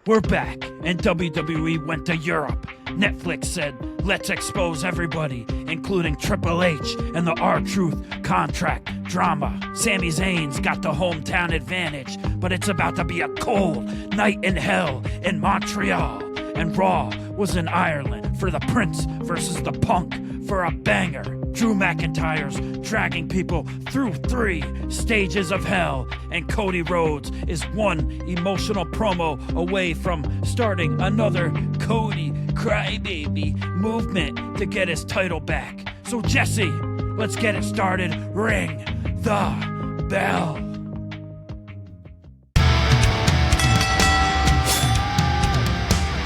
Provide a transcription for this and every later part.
We're back, and WWE went to Europe. Netflix said, let's expose everybody, including Triple H and the R-Truth contract drama. Sami Zayn's got the hometown advantage, but it's about to be a cold night in hell in Montreal. And Raw was in Ireland for the Prince versus the Punk for a banger. Drew McIntyre's dragging people through 3 stages of hell, and Cody Rhodes is one emotional promo away from starting another Cody Crybaby Movement to get his title back. So Jesse, let's get it started. Ring the bell.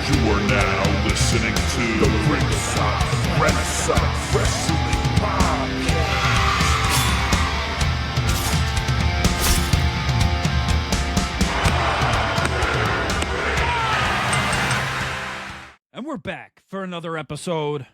You are now listening to the Ringside Renaissance Wrestling Podcast. And we're back for another episode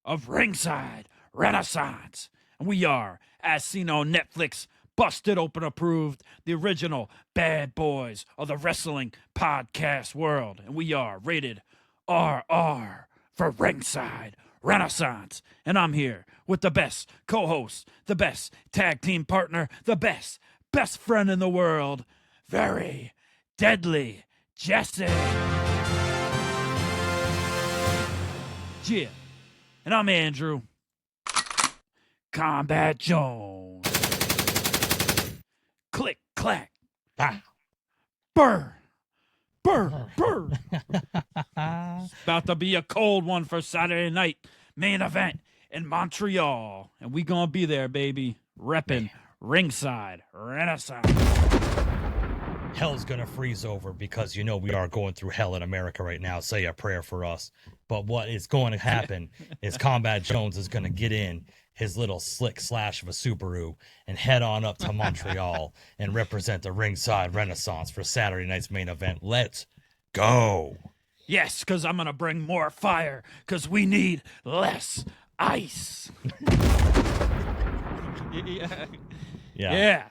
of Ringside Renaissance. And we are, as seen on Netflix, Busted Open Approved, the original bad boys of the wrestling podcast world. And we are rated RR for Ringside Renaissance. And I'm here with the best co-host, the best tag team partner, the best friend in the world, very deadly Jesse. Yeah. And I'm Andrew. Kombat Jones. Click, clack. Ah. Burr. Burr, burr. It's about to be a cold one for Saturday night main event in Montreal. And we gonna be there, baby. Reppin Ringside Renaissance. Hell's gonna freeze over because, you know, we are going through hell in America right now. Say a prayer for us. But what is going to happen is Kombat Jones is going to get in his little slick slash of a Subaru and head on up to Montreal and represent the Ringside Renaissance for Saturday night's main event. Let's go. Yes, because I'm going to bring more fire because we need less ice. Yeah.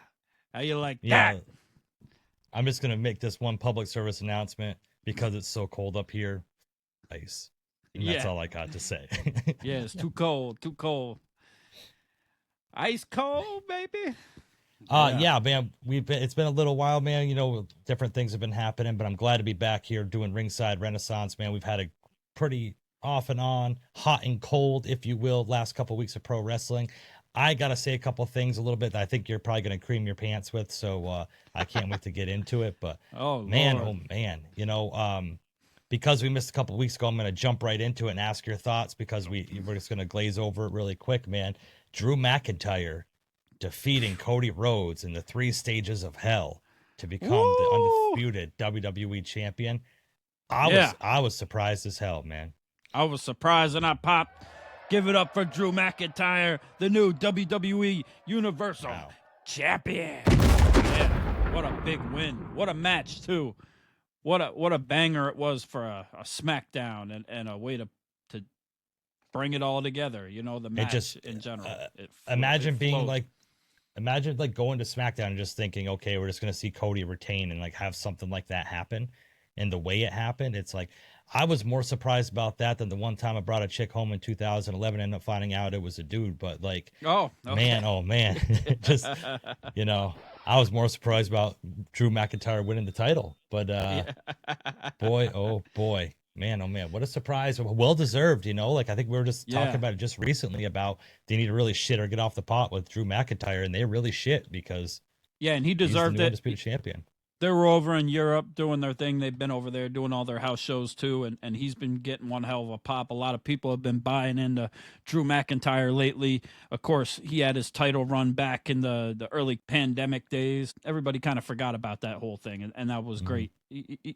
How you like that? I'm just going to make this one public service announcement because it's so cold up here. Ice. And that's all I got to say. Yeah, it's too cold. Ice cold, baby. Yeah, man. It's been a little while, man. You know, different things have been happening, but I'm glad to be back here doing Ringside Renaissance, man. We've had a pretty off and on, hot and cold, if you will, last couple weeks of pro wrestling. I got to say a couple things a little bit that I think you're probably going to cream your pants with, so I can't wait to get into it. But, man, you know, because we missed a couple weeks ago, I'm going to jump right into it and ask your thoughts because we're just going to glaze over it really quick, man. Drew McIntyre defeating Cody Rhodes in the 3 stages of hell to become the undisputed WWE champion. I was surprised as hell, man. I was surprised and I popped. Give it up for Drew McIntyre, the new WWE Universal Champion. Yeah, what a big win. What a match, too. What a banger it was for a Smackdown and a way to bring it all together. You know, the match in general. Imagine going to Smackdown and just thinking, okay, we're just going to see Cody retain and like have something like that happen. And the way it happened, it's like, I was more surprised about that than the one time I brought a chick home in 2011 and ended up finding out it was a dude. But like, man, just, you know, I was more surprised about Drew McIntyre winning the title. But boy, oh boy, man, oh man, what a surprise. Well deserved, you know, like I think we were just talking about it just recently about they need to really shit or get off the pot with Drew McIntyre, and they really shit because and he deserved he's the new it. undisputed champion. They were over in Europe doing their thing. They've been over there doing all their house shows too, and he's been getting one hell of a pop. A lot of people have been buying into Drew McIntyre lately. Of course, he had his title run back in the early pandemic days. Everybody kind of forgot about that whole thing, and that was great.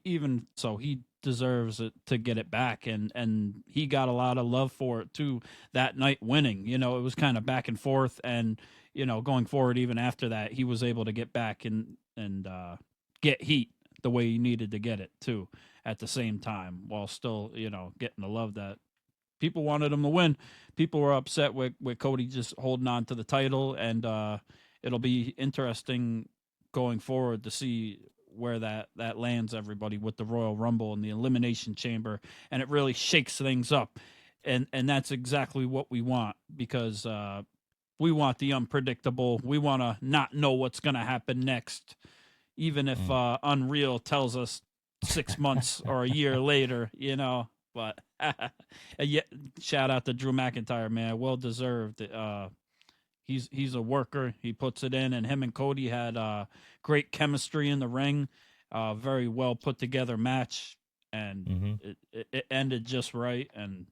Even so, he deserves it to get it back, and he got a lot of love for it too that night winning. You know, it was kind of back and forth, and, you know, going forward even after that, he was able to get back and get heat the way he needed to get it too at the same time, while still, you know, getting the love that people wanted him to win. People were upset with Cody just holding on to the title, and it'll be interesting going forward to see where that lands everybody with the Royal Rumble and the Elimination Chamber, and it really shakes things up, and that's exactly what we want, because we want the unpredictable. We want to not know what's going to happen next, even if Unreal tells us 6 months or a year later, you know. But yeah, shout out to Drew McIntyre, man, well deserved. He's a worker. He puts it in, and him and Cody had great chemistry in the ring. Very well put together match, and it ended just right. And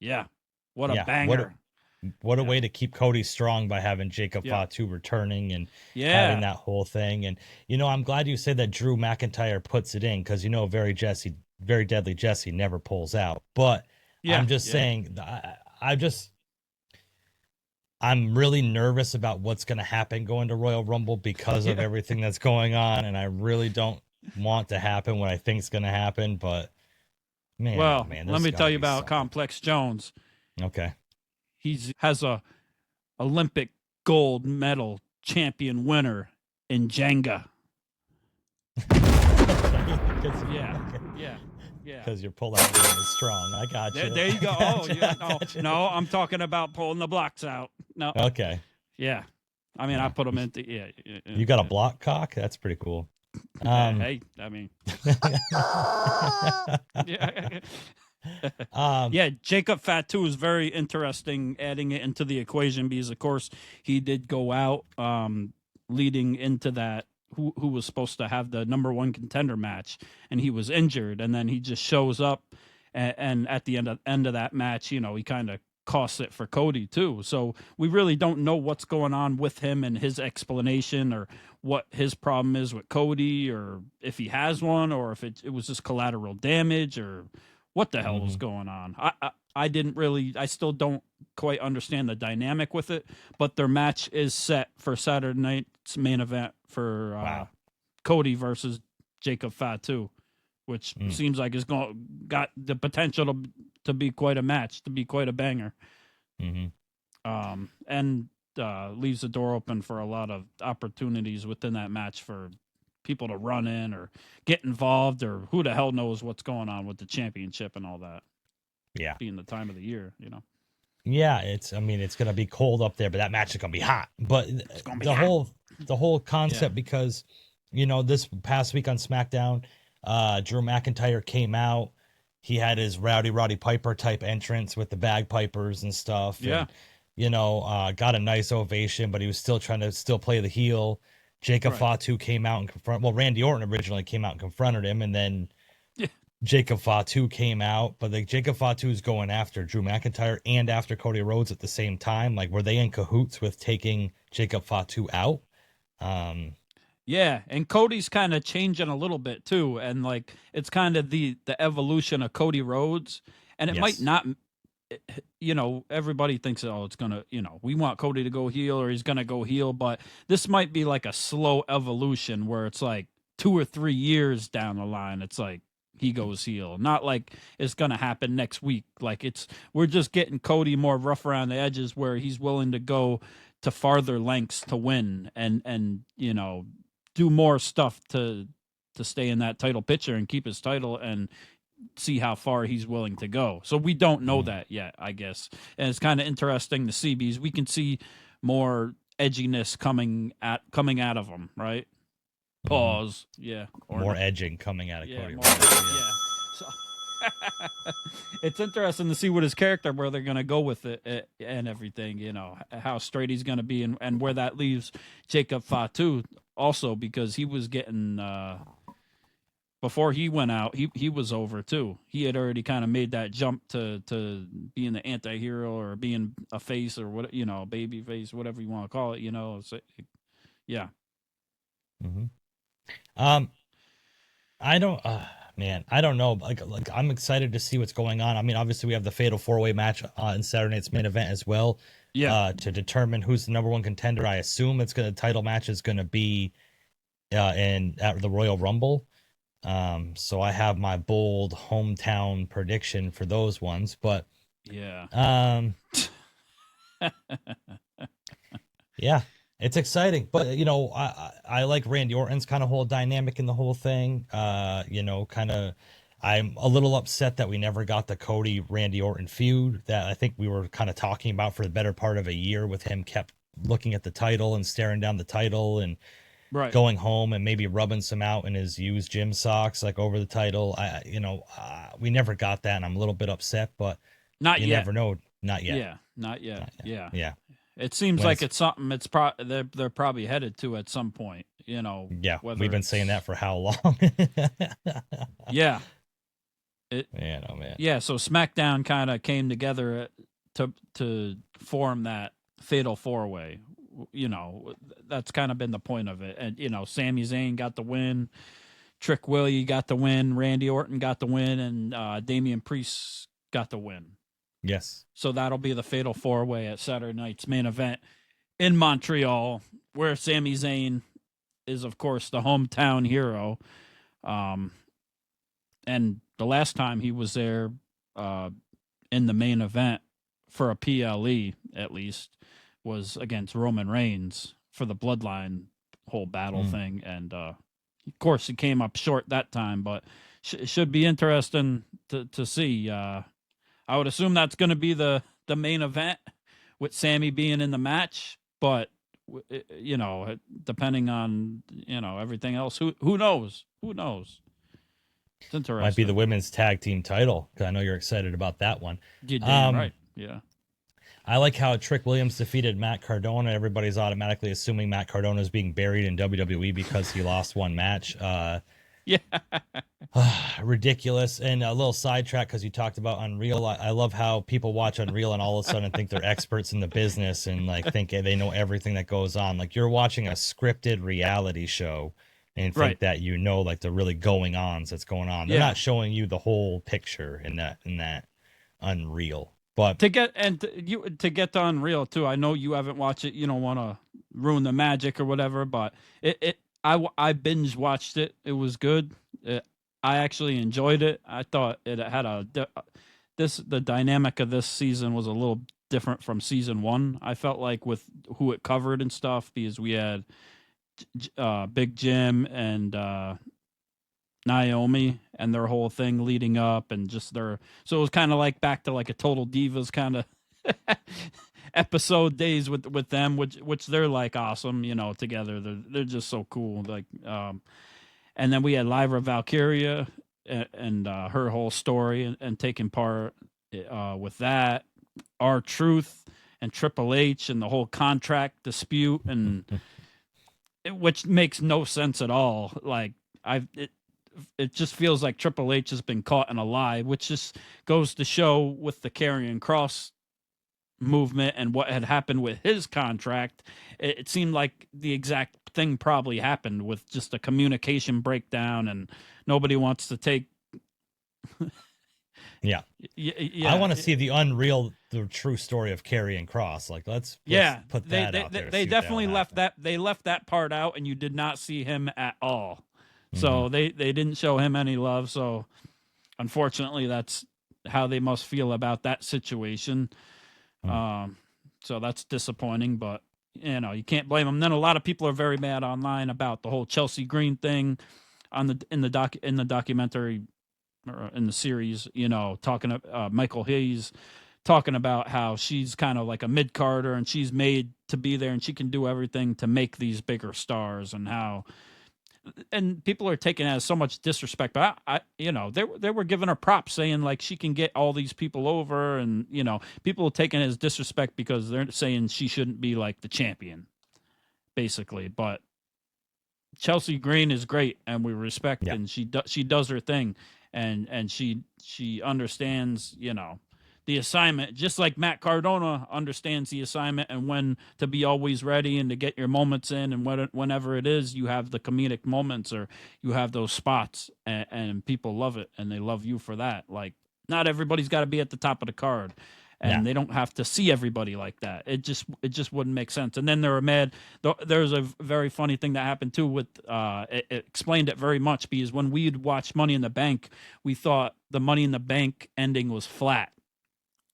yeah, what a banger! What a way to keep Cody strong by having Jacob Fatu returning and having that whole thing. And, you know, I'm glad you said that Drew McIntyre puts it in, because, you know, very deadly Jesse never pulls out. But I'm just saying, I'm really nervous about what's going to happen going to Royal Rumble because of everything that's going on. And I really don't want to happen what I think is going to happen. But, man, let me tell you about Complex Jones. Okay. He has a Olympic gold medal champion winner in Jenga. Because your pullout game is strong. I got you. There you go. Oh, yeah. No, I'm talking about pulling the blocks out. No. Okay. Yeah. I mean, I put them into. Yeah. You got a block cock? That's pretty cool. Hey, I mean. Yeah. Jacob Fatu is very interesting, adding it into the equation, because of course he did go out leading into that, who was supposed to have the number one contender match, and he was injured, and then he just shows up, and at the end of that match, you know, he kind of costs it for Cody too. So we really don't know what's going on with him and his explanation, or what his problem is with Cody, or if he has one, or if it was just collateral damage, or what the hell was going on. I still don't quite understand the dynamic with it, but their match is set for Saturday night's main event for Cody versus Jacob Fatu, which seems like it's got the potential to be quite a match, to be quite a banger. And leaves the door open for a lot of opportunities within that match for people to run in or get involved, or who the hell knows what's going on with the championship and all that. Yeah. Being the time of the year, you know. Yeah, it's going to be cold up there, but that match is going to be hot. But it's gonna be the whole concept, because, you know, this past week on SmackDown, Drew McIntyre came out. He had his Roddy Piper type entrance with the bagpipers and stuff. Yeah. And, you know, got a nice ovation, but he was still trying to play the heel. Jacob Fatu came out and Randy Orton originally came out and confronted him, and then Jacob Fatu came out, but like Jacob Fatu is going after Drew McIntyre and after Cody Rhodes at the same time. Like, were they in cahoots with taking Jacob Fatu out? Yeah, and Cody's kind of changing a little bit too, and like it's kind of the evolution of Cody Rhodes, and it might not. You know, everybody thinks, oh, it's gonna, you know, we want Cody to go heel, or he's gonna go heel, but this might be like a slow evolution where it's like 2 or 3 years down the line, it's like he goes heel. Not like it's gonna happen next week. Like we're just getting Cody more rough around the edges, where he's willing to go to farther lengths to win, and you know, do more stuff to stay in that title picture and keep his title, and see how far he's willing to go. So we don't know that yet, I guess. And it's kind of interesting to see, because we can see more edginess coming out of him, right? Pause. Yeah. Or more edging coming out of Cody. Yeah. So it's interesting to see what his character, where they're going to go with it and everything, you know, how straight he's going to be, and where that leaves Jacob Fatu also, because he was getting before he went out, he was over too. He had already kind of made that jump to being the anti-hero, or being a face, or what, you know, baby face, whatever you want to call it, you know. So, yeah. I don't know. Like I'm excited to see what's going on. I mean, obviously we have the Fatal 4-Way match in Saturday night's main event as well. Yeah. To determine who's the number one contender. I assume the title match is going to be at the Royal Rumble. So I have my bold hometown prediction for those ones, but yeah. Yeah. It's exciting, but you know, I like Randy Orton's kind of whole dynamic in the whole thing. You know, kind of, I'm a little upset that we never got the Cody Randy Orton feud that I think we were kind of talking about for the better part of a year, with him kept looking at the title and staring down the title and Right. going home and maybe rubbing some out in his used gym socks like over the title. We never got that, and I'm a little bit upset, but Not you yet. never know. Not yet. Yeah, not yet. Not yet. Yeah. Yeah. It seems When like it's- it's something they're probably headed to at some point, you know. Yeah. whether We've been saying that it's- for how long? Yeah. Man, oh man. Yeah, so SmackDown kind of came together to form that fatal four-way. You know, that's kind of been the point of it. And, you know, Sami Zayn got the win, Trick Willie got the win, Randy Orton got the win, and Damian Priest got the win. Yes. So that'll be the fatal four-way at Saturday night's main event in Montreal, where Sami Zayn is, of course, the hometown hero. And the last time he was there in the main event for a PLE, at least, was against Roman Reigns for the Bloodline whole battle thing. And, of course, he came up short that time, but it should be interesting to see. I would assume that's going to be the main event with Sammy being in the match, but you know, depending on, you know, everything else, who knows? Who knows? It's interesting. Might be the women's tag team title, because I know you're excited about that one. You're damn right. Yeah. I like how Trick Williams defeated Matt Cardona. Everybody's automatically assuming Matt Cardona is being buried in WWE because he lost one match. Yeah. Ridiculous. And a little sidetrack, because you talked about Unreal. I love how people watch Unreal and all of a sudden think they're experts in the business and like think they know everything that goes on. Like, you're watching a scripted reality show and think that you know, like, the really going ons that's going on. They're not showing you the whole picture in that Unreal. But to get to Unreal too, I know you haven't watched it. You don't want to ruin the magic or whatever, but I binge watched it. It was good. I actually enjoyed it. I thought it had the dynamic of this season was a little different from season one. I felt like with who it covered and stuff, because we had Big Jim and Naomi and their whole thing leading up, and just so it was kind of like back to like a Total Divas kind of episode days with them, which they're like awesome, you know, together. They're just so cool. Like, and then we had Lyra Valkyria and her whole story and taking part with that. R-Truth and Triple H and the whole contract dispute, and which makes no sense at all. Like, it just feels like Triple H has been caught in a lie, which just goes to show with the Karrion Kross movement and what had happened with his contract. It seemed like the exact thing probably happened with just a communication breakdown, and nobody wants to take. Yeah. I want to see the true story of Karrion Kross. Like, let's put that out there. They definitely left that. They left that part out, and you did not see him at all. So they didn't show him any love. So unfortunately, that's how they must feel about that situation. So that's disappointing, but you know, you can't blame them. Then a lot of people are very mad online about the whole Chelsea Green thing in the documentary or in the series. You know, talking about Michael Hayes talking about how she's kind of like a mid-carder and she's made to be there and she can do everything to make these bigger stars, and how. And people are taking it as so much disrespect, but I you know, they were giving her props, saying like she can get all these people over, and you know, people are taking it as disrespect because they're saying she shouldn't be like the champion, basically. But Chelsea Green is great, and we respect, and she does her thing, and she understands, you know, the assignment, just like Matt Cardona understands the assignment and when to be always ready and to get your moments in, and whenever it is you have the comedic moments or you have those spots, and people love it, and they love you for that. Like, not everybody's got to be at the top of the card, and they don't have to see everybody like that. It just wouldn't make sense. And then they were mad. There's a very funny thing that happened too with it explained it very much, because when we'd watch Money in the Bank, we thought the Money in the Bank ending was flat,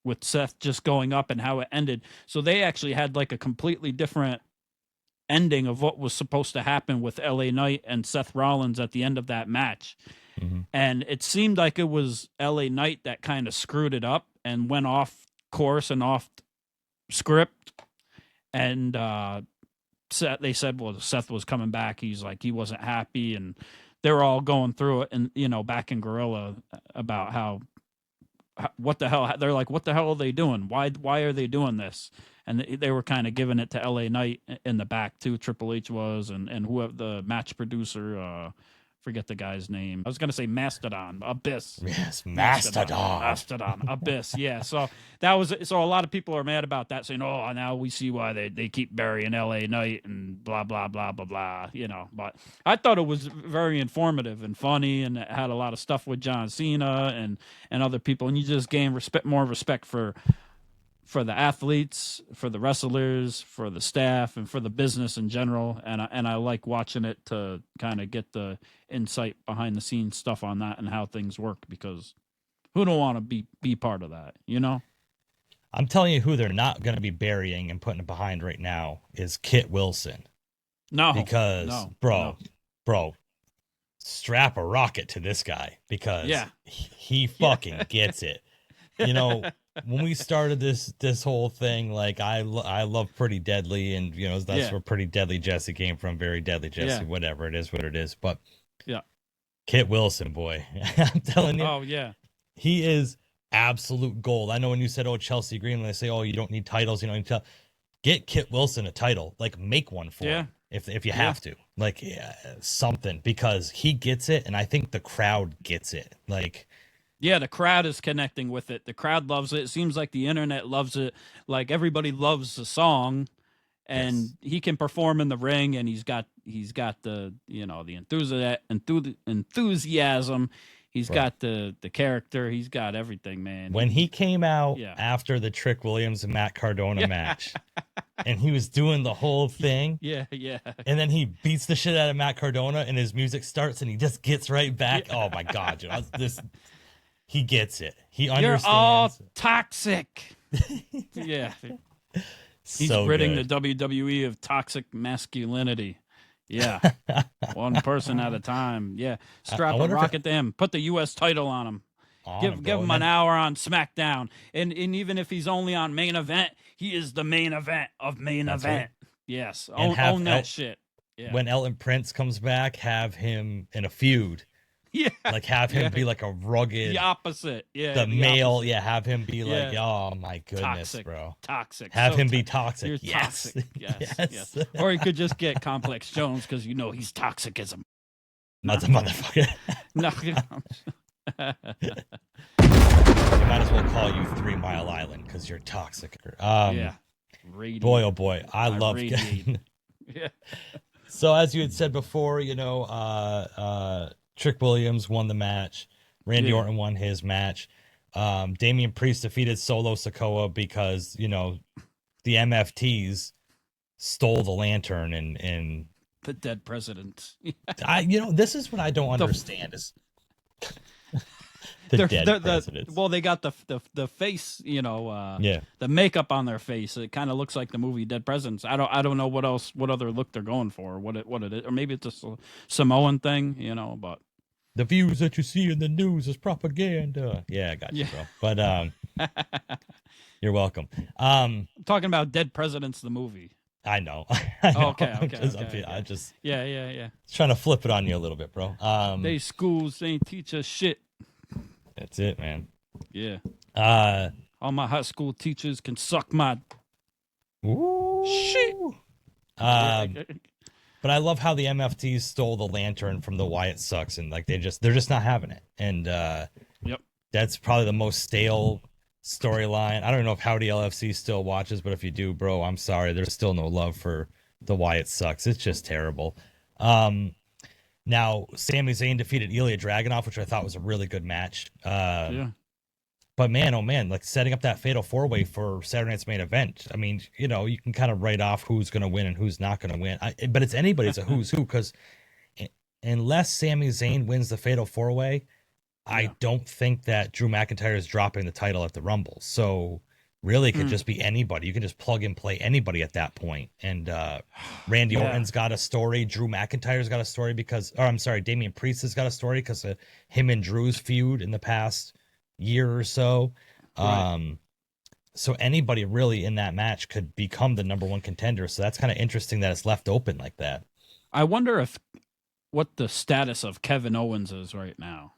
with Seth just going up and how it ended. So they actually had like a completely different ending of what was supposed to happen with LA Knight and Seth Rollins at the end of that match. And it seemed like it was LA Knight that kind of screwed it up and went off course and off script. And they said, well, Seth was coming back. He's like, he wasn't happy. And they were all going through it. And, you know, back in Gorilla about how what the hell, they're like, what the hell are they doing? Why are they doing this? And they were kind of giving it to LA Knight in the back too. Triple H was, and whoever the match producer, forget the guy's name. I was going to say Mastodon, Abyss. Yes, Mastodon. Abyss. Yeah. So so a lot of people are mad about that, saying, oh, now we see why they keep burying LA Knight and blah, blah, blah, blah, blah, you know. But I thought it was very informative and funny, and it had a lot of stuff with John Cena and other people. And you just gain more respect for the athletes, for the wrestlers, for the staff, and for the business in general. And I like watching it to kind of get the insight behind the scenes stuff on that and how things work, because who don't want to be part of that, you know? I'm telling you who they're not going to be burying and putting it behind right now is Kit Wilson. Because bro, strap a rocket to this guy, because he fucking gets it. You know, when we started this whole thing, like I love Pretty Deadly, and you know that's where Pretty Deadly Jesse came from. Very Deadly Jesse, whatever it is, what it is. But Kit Wilson, boy, I'm telling you, he is absolute gold. I know when you said, "Oh, Chelsea Green," when they say, "Oh, you don't need titles," you know, get Kit Wilson a title, like make one for him if you have to, like something, because he gets it, and I think the crowd gets it, like. Yeah, the crowd is connecting with it. The crowd loves it. It seems like the internet loves it. Like everybody loves the song, and he can perform in the ring, and he's got the, you know, the enthusiasm. He's got the character. He's got everything, man. When he came out after the Trick Williams and Matt Cardona match, and he was doing the whole thing. And then he beats the shit out of Matt Cardona, and his music starts, and he just gets right back. Oh my God, dude. He gets it. He understands. You're all toxic. He's ridding the WWE of toxic masculinity. One person at a time. Strap a rocket to him. Put the U.S. title on him. Give him an hour on Smackdown. And even if he's only on main event, he is the main event of main event. Right. Yes. Own that shit. When Elton Prince comes back, have him in a feud. Like have him be like a rugged, the opposite. The male. Opposite. Have him be like, oh my goodness, toxic, bro. Toxic. Have him be toxic. You're toxic. Yes. Or he could just get Complex Jones, because you know he's toxic as a motherfucker. No. You might as well call you 3 Mile Island, because you're toxic. Boy, oh boy, I love. So as you had said before, you know, Trick Williams won the match. Randy Orton won his match. Damian Priest defeated Solo Sikoa because, you know, the MFTs stole the lantern and the dead president. This is what I don't understand is the dead presidents. Well, they got the face, you know, the makeup on their face. It kind of looks like the movie Dead Presidents. I don't know what other look they're going for, what it is, or maybe it's a Samoan thing, you know. But the views that you see in the news is propaganda. Yeah, I got you, bro. But you're welcome. I'm talking about Dead Presidents, the movie. I know. Okay. I just yeah. Trying to flip it on you a little bit, bro. They schools ain't teach us shit. That's it, man. Yeah. All my high school teachers can suck my shit. But I love how the MFTs stole the lantern from the Wyatt Sucks, and like they're just not having it. And that's probably the most stale storyline. I don't know if Howdy LFC still watches, but if you do, bro, I'm sorry. There's still no love for the Wyatt Sucks. It's just terrible. Now, Sami Zayn defeated Ilya Dragunov, which I thought was a really good match. But man, oh man, like setting up that fatal 4-way for Saturday night's main event. I mean, you know, you can kind of write off who's going to win and who's not going to win. But it's anybody's a who's who, because unless Sami Zayn wins the fatal 4-way, I don't think that Drew McIntyre is dropping the title at the Rumble. So really could just be anybody. You can just plug and play anybody at that point. And Randy Orton's got a story. Drew McIntyre's got a story Damian Priest has got a story because of him and Drew's feud in the past year or so. Right. So anybody really in that match could become the number one contender. So that's kind of interesting that it's left open like that. I wonder what the status of Kevin Owens is right now.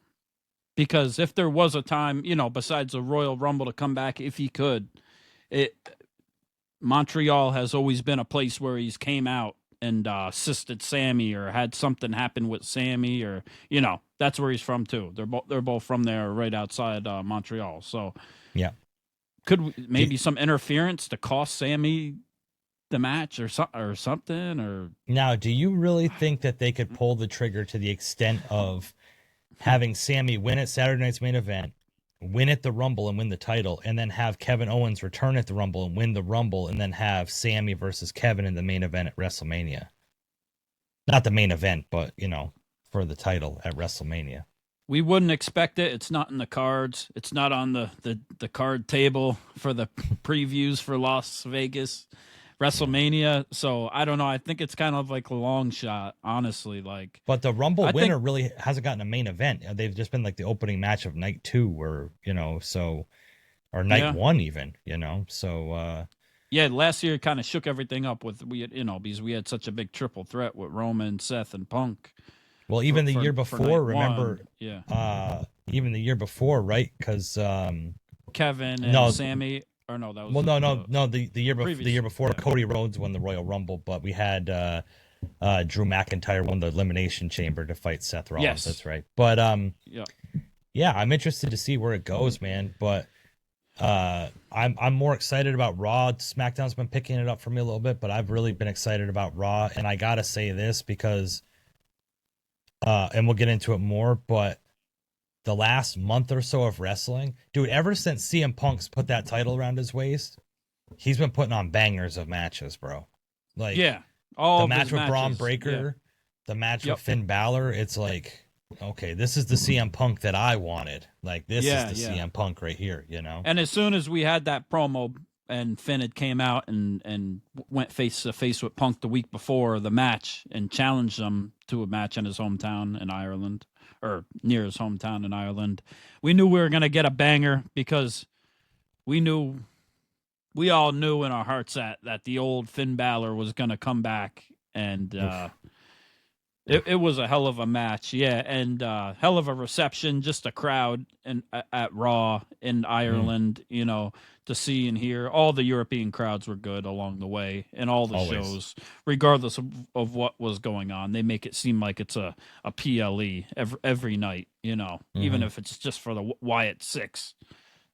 Because if there was a time, besides the Royal Rumble to come back, if he could, Montreal has always been a place where he's came out and assisted Sami or had something happen with Sami, or that's where he's from too. They're both from there, right outside Montreal. So yeah, could maybe some interference to cost Sami the match or something? Or now, do you really think that they could pull the trigger to the extent of having Sami win at Saturday night's main event, win at the Rumble and win the title, and then have Kevin Owens return at the Rumble and win the Rumble, and then have Sami versus Kevin in the main event at WrestleMania? Not the main event, but, for the title at WrestleMania. We wouldn't expect it. It's not in the cards. It's not on the card table for the previews for Las Vegas WrestleMania. So I don't know. I think it's kind of like a long shot, honestly. But the Rumble winner really hasn't gotten a main event. They've just been like the opening match of night 2, or night 1 even. So yeah, last year kind of shook everything up because we had such a big triple threat with Roman, Seth, and Punk. Well, even the year before, remember? Yeah. Even the year before, right? Because Kevin and Sami. Or no, that was the year before Cody Rhodes won the Royal Rumble, but we had Drew McIntyre won the Elimination Chamber to fight Seth Rollins. Yes. That's right. But yeah, I'm interested to see where it goes, man. But I'm more excited about Raw. SmackDown's been picking it up for me a little bit, but I've really been excited about Raw. And I gotta say this because, and we'll get into it more, but the last month or so of wrestling, dude, ever since CM Punk's put that title around his waist, he's been putting on bangers of matches, bro. All the match with Braun Breaker, the match with Finn Balor. It's like, okay, this is the CM Punk that I wanted. This is the CM Punk right here, And as soon as we had that promo and Finn had came out and went face to face with Punk the week before the match and challenged him to a match in his hometown in Ireland, or near his hometown in Ireland, we knew we were going to get a banger because we all knew in our hearts that the old Finn Balor was going to come back, and it was a hell of a match. Yeah. And hell of a reception, just a crowd at Raw in Ireland, to see and hear. All the European crowds were good along the way, and all the shows, regardless of what was going on. They make it seem like it's a PLE every night, even if it's just for the Wyatt 6.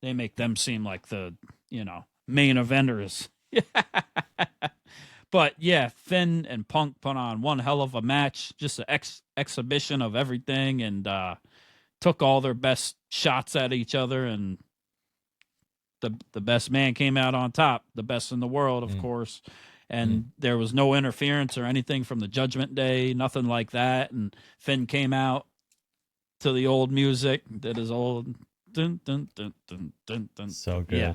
They make them seem like the, main eventers. But yeah, Finn and Punk put on one hell of a match, just an exhibition of everything, and took all their best shots at each other, and the best man came out on top, the best in the world, of course. And there was no interference or anything from the Judgment Day, nothing like that. And Finn came out to the old music, did his old dun dun dun dun dun dun. So good. Yeah.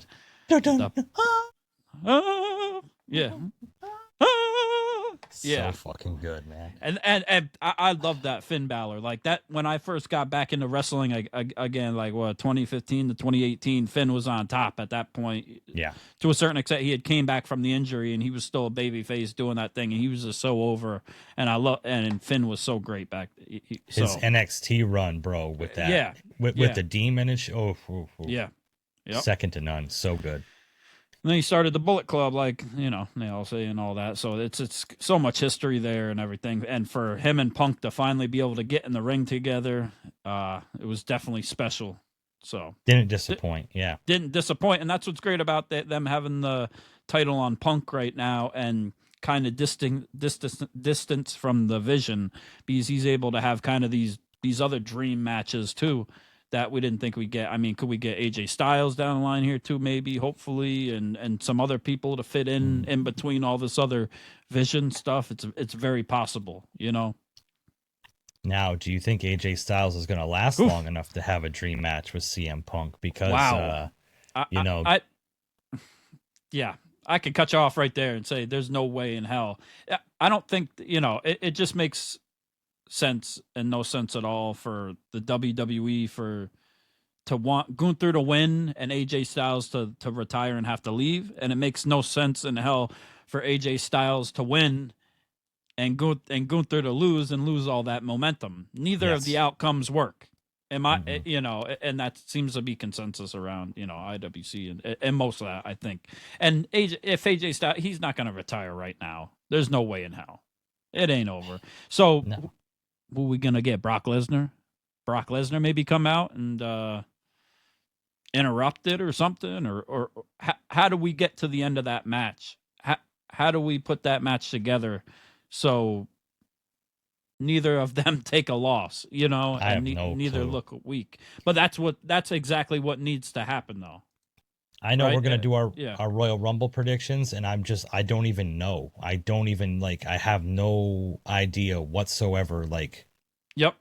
Dun, dun. Yeah. So fucking good, man. And I love that Finn Balor. Like that, when I first got back into wrestling again, 2015 to 2018, Finn was on top at that point. Yeah. To a certain extent, he had came back from the injury and he was still a babyface doing that thing, and he was just so over. And Finn was so great back. His NXT run, bro, with that, with the Demon and yeah, yep. Second to none. So good. And then he started the Bullet Club, they all say, and all that. So it's so much history there and everything. And for him and Punk to finally be able to get in the ring together, it was definitely special. So didn't disappoint. Didn't disappoint. And that's what's great about them having the title on Punk right now, and kind of distance from the Vision, because he's able to have kind of these other dream matches too that we didn't think we'd get. I mean, could we get AJ Styles down the line here too, maybe, hopefully, and some other people to fit in between all this other Vision stuff? It's very possible, Now, do you think AJ Styles is going to last long enough to have a dream match with CM Punk? Because, Yeah, I could cut you off right there and say there's no way in hell. I don't think, it just makes sense and no sense at all for the WWE to want Gunther to win and AJ Styles to retire and have to leave. And it makes no sense in hell for AJ Styles to win and Gunther to lose and lose all that momentum. Neither of the outcomes work. And that seems to be consensus around, IWC and most of that, I think. And if AJ Styles, he's not going to retire right now. There's no way in hell. It ain't over. So who are we going to get? Brock Lesnar? Brock Lesnar maybe come out and interrupt it or something? Or how do we get to the end of that match? How do we put that match together so neither of them take a loss, and neither look weak? But that's exactly what needs to happen, though. I know, right? We're going to do our Royal Rumble predictions, and I don't even know. I have no idea whatsoever. Yep.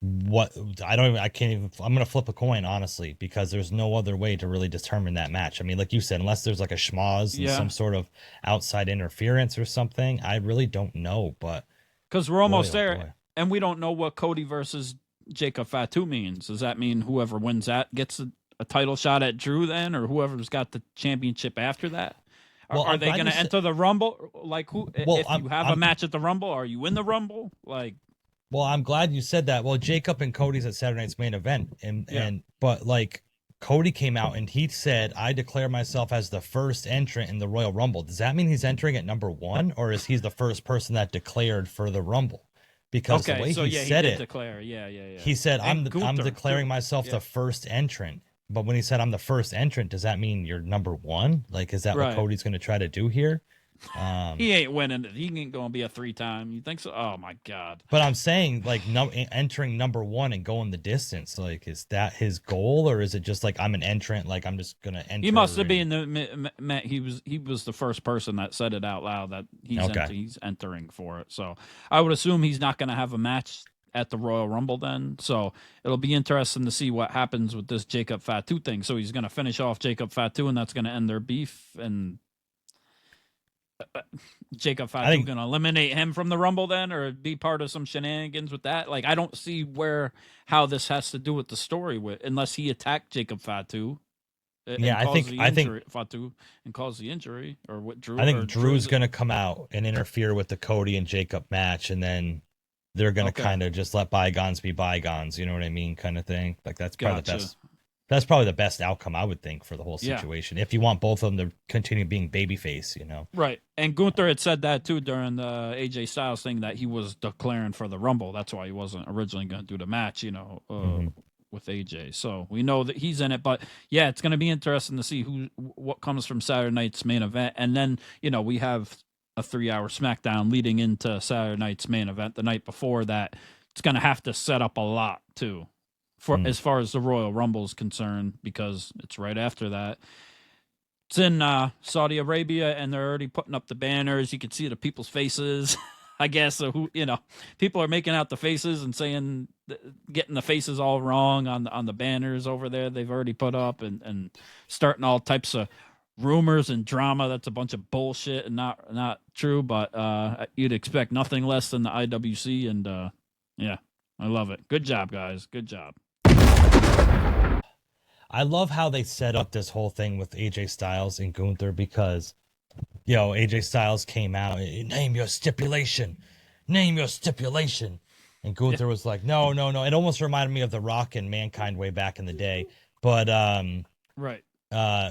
I can't even, I'm going to flip a coin, honestly, because there's no other way to really determine that match. I mean, like you said, unless there's like a schmoz and some sort of outside interference or something, I really don't know, but. Because we're almost there, and we don't know what Cody versus Jacob Fatu means. Does that mean whoever wins that gets a title shot at Drew then, or whoever's got the championship after that? Are they going to enter the Rumble? Like, if you have a match at the Rumble, are you in the Rumble? Well, I'm glad you said that. Well, Jacob and Cody's at Saturday night's main event, but Cody came out and he said, "I declare myself as the first entrant in the Royal Rumble." Does that mean he's entering at number 1, or is he the first person that declared for the Rumble? Because the way he said it, declare. He said, "I'm declaring myself the first entrant." But when he said, "I'm the first entrant," does that mean you're number 1? Is that what Cody's going to try to do here? He ain't winning. He ain't going to be a 3-time. You think so? Oh my God. But I'm saying entering number 1 and going the distance. Is that his goal, or is it just I'm an entrant? I'm just going to enter. He must have been he was the first person that said it out loud that he's entering for it. So I would assume he's not going to have a match at the Royal Rumble then. So it'll be interesting to see what happens with this Jacob Fatu thing. So he's going to finish off Jacob Fatu, and that's going to end their beef, and Jacob Fatu going to eliminate him from the Rumble then, or be part of some shenanigans with that? I don't see how this has to do with the story, unless he attacked Jacob Fatu. I think Fatu and caused the injury, or what Drew. I think Drew's going to come out and interfere with the Cody and Jacob match, and then they're going to kind of just let bygones be bygones. You know what I mean, kind of thing. That's probably the best. That's probably the best outcome, I would think, for the whole situation. If you want both of them to continue being babyface, Right. And Gunther had said that, too, during the AJ Styles thing, that he was declaring for the Rumble. That's why he wasn't originally going to do the match, with AJ. So we know that he's in it. But, yeah, it's going to be interesting to see what comes from Saturday night's main event. And then, we have a 3-hour SmackDown leading into Saturday night's main event the night before that. It's going to have to set up a lot, too. As far as the Royal Rumble is concerned, because it's right after that. It's in Saudi Arabia, and they're already putting up the banners. You can see the people's faces, I guess. So people are making out the faces and saying, getting the faces all wrong on the banners over there. They've already put up and starting all types of rumors and drama. That's a bunch of bullshit and not true. But you'd expect nothing less than the IWC, and I love it. Good job, guys. Good job. I love how they set up this whole thing with AJ Styles and Gunther, because, AJ Styles came out, name your stipulation. And Gunther was like, no. It almost reminded me of The Rock and Mankind way back in the day. But, right.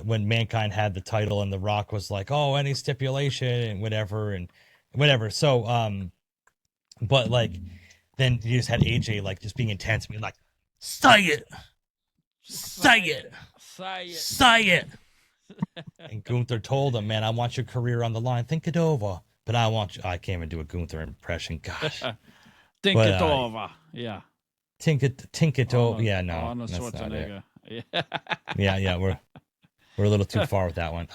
When Mankind had the title and The Rock was like, oh, any stipulation and whatever. So, but then you just had AJ just being intense and being like, say it. And Gunther told him, man, I want your career on the line. Think it over. But I can't even do a Gunther impression. Gosh. Think it over. Yeah. Think it over. Yeah, no. Arnold Schwarzenegger. Yeah, We're a little too far with that one.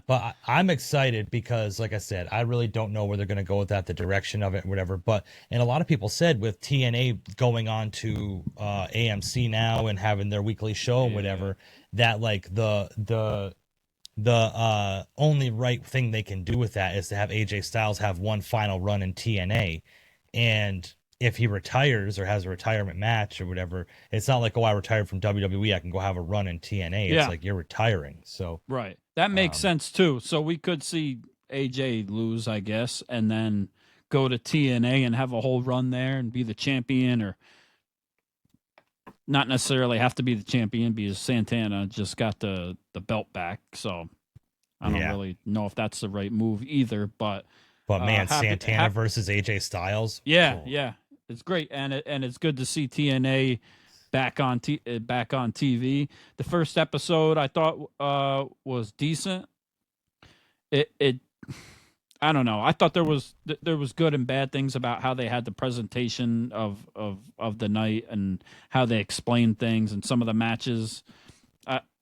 But I'm excited because, like I said, I really don't know where they're going to go with that, the direction of it, whatever. But and a lot of people said with TNA going on to AMC now and having their weekly show and whatever, that like the only right thing they can do with that is to have AJ Styles have one final run in TNA, and if he retires or has a retirement match or whatever, it's not like, oh, I retired from WWE, I can go have a run in TNA. It's like you're retiring. So right, that makes sense too. So we could see AJ lose, I guess, and then go to TNA and have a whole run there and be the champion, or not necessarily have to be the champion because Santana just got the belt back. So I don't really know if that's the right move either. But man, Santana versus AJ Styles. Yeah, yeah. It's great, and it's good to see TNA back on TV. The first episode I thought was decent. It I don't know. I thought there was good and bad things about how they had the presentation of the night and how they explained things and some of the matches.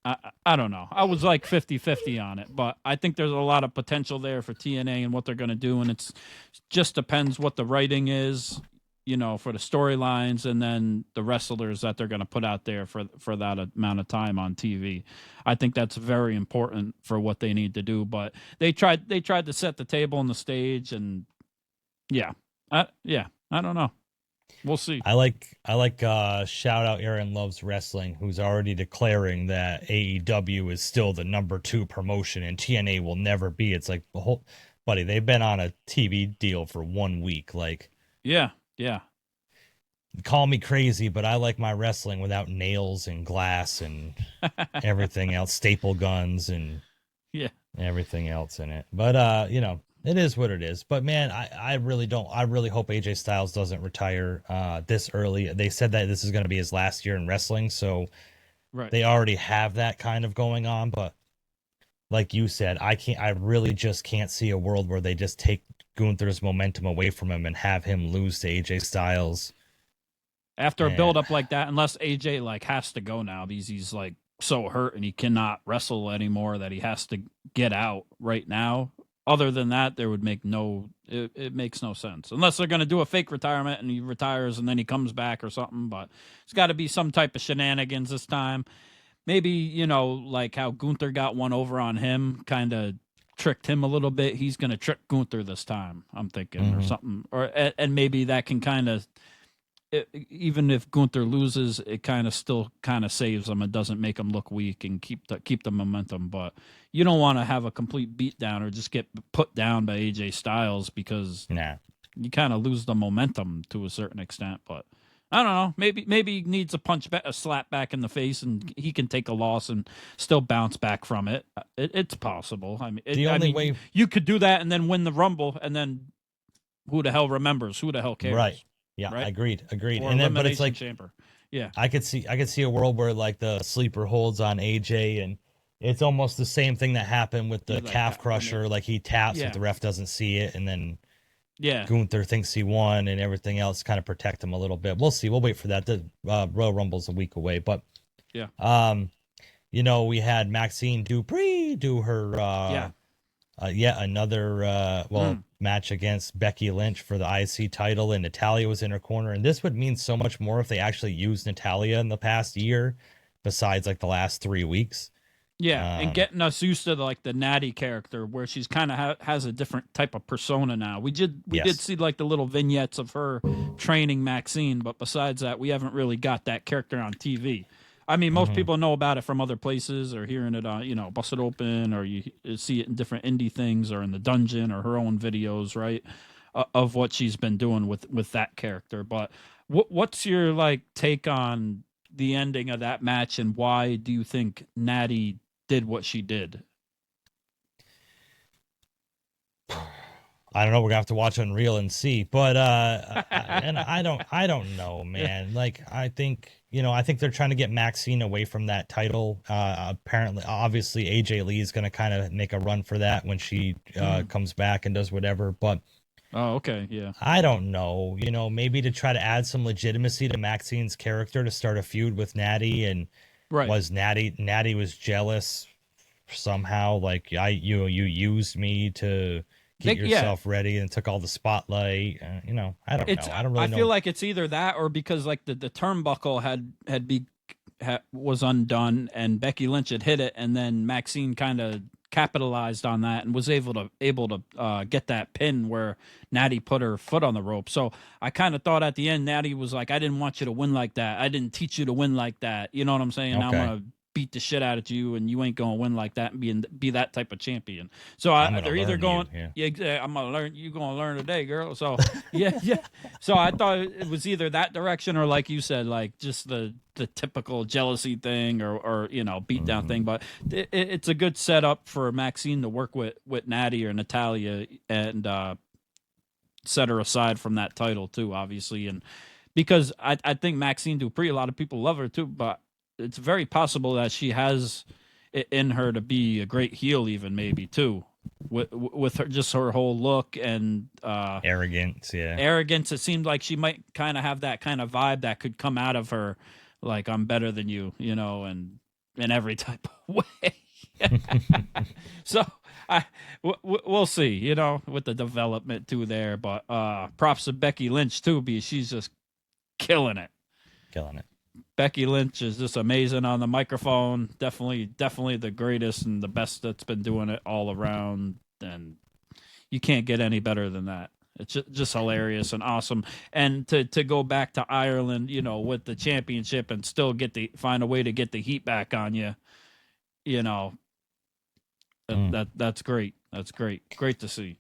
I don't know. I was like 50-50 on it, but I think there's a lot of potential there for TNA and what they're going to do, and it just depends what the writing is, for the storylines and then the wrestlers that they're going to put out there for that amount of time on TV. I think that's very important for what they need to do, but they tried to set the table on the stage, and I don't know. We'll see. I like shout out Aaron Loves Wrestling, who's already declaring that AEW is still the number 2 promotion and TNA will never be. It's like, buddy, they've been on a TV deal for 1 week. Like, yeah. Call me crazy, but I like my wrestling without nails and glass and everything else, staple guns and everything else in it. But it is what it is. But man, I really hope AJ Styles doesn't retire this early. They said that this is going to be his last year in wrestling, so they already have that kind of going on. But like you said, I really just can't see a world where they just take Gunther's momentum away from him and have him lose to AJ Styles after a build up like that, unless AJ like has to go now because he's like so hurt and he cannot wrestle anymore that he has to get out right now. Other than that, there would make it makes no sense unless they're going to do a fake retirement and he retires and then he comes back or something. But it's got to be some type of shenanigans this time. Maybe, like how Gunther got one over on him, kind of tricked him a little bit. He's going to trick Gunther this time, I'm thinking, or something. And maybe that can kind of, even if Gunther loses, it still saves him. It doesn't make him look weak and keep the momentum. But you don't want to have a complete beatdown or just get put down by AJ Styles because you kind of lose the momentum to a certain extent. But I don't know. Maybe he needs a slap back in the face, and he can take a loss and still bounce back from it. It's possible. I mean, the only way you could do that and then win the Rumble, and then who the hell remembers? Who the hell cares? Right. Yeah, right? Agreed. Or and then, but it's like chamber. Yeah, I could see a world where like the sleeper holds on AJ, and it's almost the same thing that happened with the calf crusher. Like he taps, but the ref doesn't see it, and then Gunther thinks he won, and everything else kind of protect him a little bit. We'll see. We'll wait for that. The Royal Rumble's a week away, but we had Maxine Dupree do her yet another match against Becky Lynch for the IC title, and Natalia was in her corner. And this would mean so much more if they actually used Natalia in the past year, besides like the last 3 weeks. Yeah, and getting us used to like the Nattie character, where she's kind of has a different type of persona now. We did see like the little vignettes of her training Maxine, but besides that, we haven't really got that character on TV. I mean, most people know about it from other places or hearing it on, Busted Open, or you see it in different indie things or in the dungeon or her own videos, right, of what she's been doing with that character. But what's your like take on the ending of that match, and why do you think Nattie did what she did? I don't know. We're gonna have to watch Unreal and see, but and I don't know, man. Like I think they're trying to get Maxine away from that title. Apparently, obviously, AJ Lee is gonna kind of make a run for that when she comes back and does whatever. But okay, yeah. I don't know. Maybe to try to add some legitimacy to Maxine's character to start a feud with Nattie, and Right. Was Nattie was jealous somehow, like you used me to get yourself ready and took all the spotlight. I don't know. I don't really know. I feel like it's either that or because like the turnbuckle was undone and Becky Lynch had hit it, and then Maxine kind of capitalized on that and was able to get that pin where Nattie put her foot on the rope. So I kind of thought at the end Nattie was like, I didn't want you to win like that. I didn't teach you to win like that. You know what I'm saying? Okay. Now I'm gonna beat the shit out of you, and you ain't gonna win like that and be that type of champion. So they're either going, I'm gonna learn. You gonna learn today, girl. So yeah. So I thought it was either that direction or, like you said, like just the typical jealousy thing or beat down thing. But it's a good setup for Maxine to work with Nattie or Natalia and set her aside from that title too, obviously, and because I think Maxine Dupree, a lot of people love her too, but it's very possible that she has it in her to be a great heel, even maybe too, with her, just her whole look and arrogance. Yeah, arrogance. It seemed like she might kind of have that kind of vibe that could come out of her, like I'm better than you, and in every type of way. So we'll see, with the development too there. But props to Becky Lynch too, because she's just killing it. Becky Lynch is just amazing on the microphone. Definitely the greatest and the best that's been doing it all around. And you can't get any better than that. It's just hilarious and awesome. And to go back to Ireland, with the championship and still find a way to get the heat back on you, that's great. That's great. Great to see.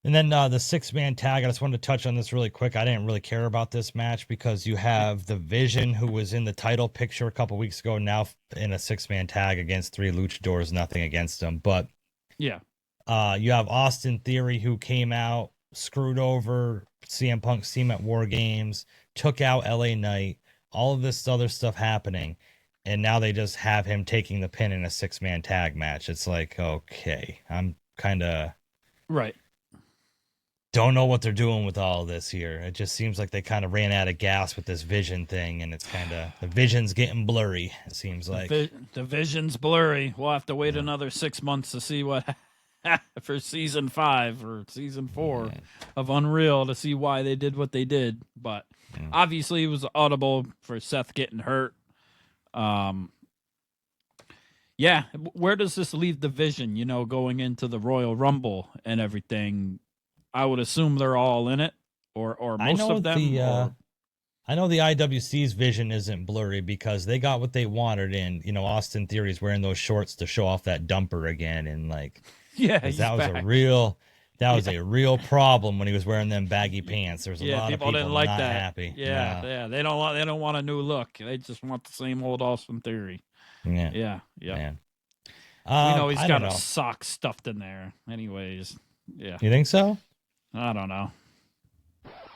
And then the 6-man tag, I just wanted to touch on this really quick. I didn't really care about this match because you have the Vision, who was in the title picture a couple weeks ago, now in a 6-man tag against 3 luchadors, nothing against them. But yeah, you have Austin Theory, who came out, screwed over CM Punk's team at War Games, took out LA Knight, all of this other stuff happening. And now they just have him taking the pin in a 6-man tag match. It's like, okay, I'm kind of... Right. Don't know what they're doing with all of this here. It just seems like they kind of ran out of gas with this Vision thing, and it's kind of the Vision's getting blurry. It seems like the Vision's blurry. We'll have to wait another 6 months to see what for season 5 or season 4 of Unreal to see why they did what they did. But obviously, it was audible for Seth getting hurt. Yeah, where does this leave the Vision? Going into the Royal Rumble and everything. I would assume they're all in it, or most of them. I know the IWC's Vision isn't blurry because they got what they wanted, and Austin Theory's wearing those shorts to show off that dumper again, and that was a real problem when he was wearing them baggy pants. There's a lot of people didn't like not that. happy. Yeah, they don't want a new look. They just want the same old Austin Theory. Yeah. Man. We know he's got a sock stuffed in there. Anyways, yeah. You think so? I don't know.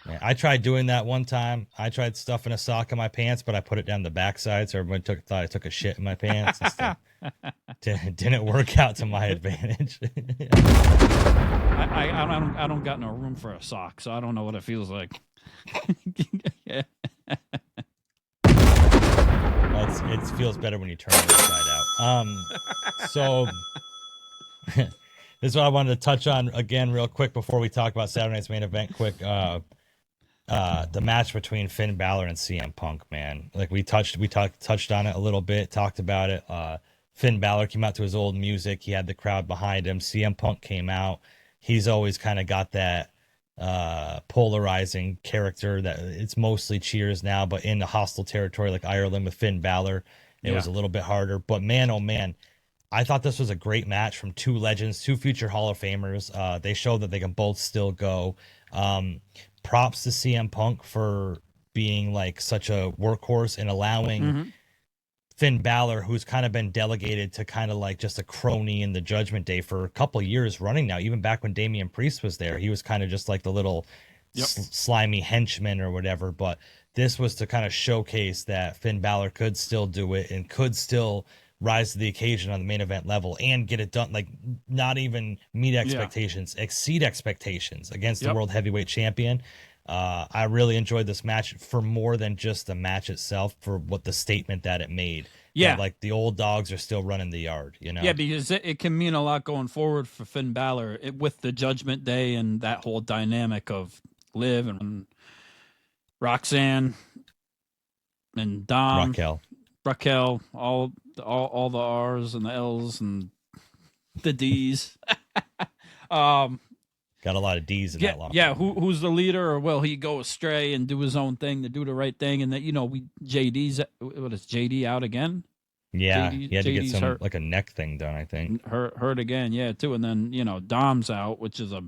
Yeah, I tried doing that one time. I tried stuffing a sock in my pants, but I put it down the backside, so everyone thought I took a shit in my pants. Didn't work out to my advantage. I don't got no room for a sock, so I don't know what it feels like. Yeah. It feels better when you turn it inside out. So this is what I wanted to touch on again real quick before we talk about Saturday night's main event. Quick, the match between Finn Bálor and CM Punk, man. Like we touched on it a little bit, talked about it. Finn Bálor came out to his old music. He had the crowd behind him. CM Punk came out. He's always kind of got that polarizing character that it's mostly cheers now, but in the hostile territory like Ireland with Finn Bálor, it was a little bit harder. But man, oh man, I thought this was a great match from two legends, two future Hall of Famers. They showed that they can both still go. Props to CM Punk for being like such a workhorse and allowing Finn Bálor, who's kind of been delegated to kind of like just a crony in the Judgment Day for a couple years running now. Even back when Damian Priest was there, he was kind of just like the little slimy henchman or whatever. But this was to kind of showcase that Finn Bálor could still do it and could still rise to the occasion on the main event level and get it done. Like not even meet expectations, exceed expectations against the world heavyweight champion. I really enjoyed this match for more than just the match itself, for what the statement that it made. Yeah. That, like, the old dogs are still running the yard, you know? Yeah, because it can mean a lot going forward for Finn Balor with the Judgment Day and that whole dynamic of Liv and Roxanne and Dom. Raquel, all the R's and the L's and the D's. Got a lot of D's in that long. Yeah, who's the leader, or will he go astray and do his own thing to do the right thing? And that, you know, what is JD out again? Yeah, he had to get some hurt. like a neck thing done, I think. Hurt again, yeah, too. And then, you know, Dom's out, which is a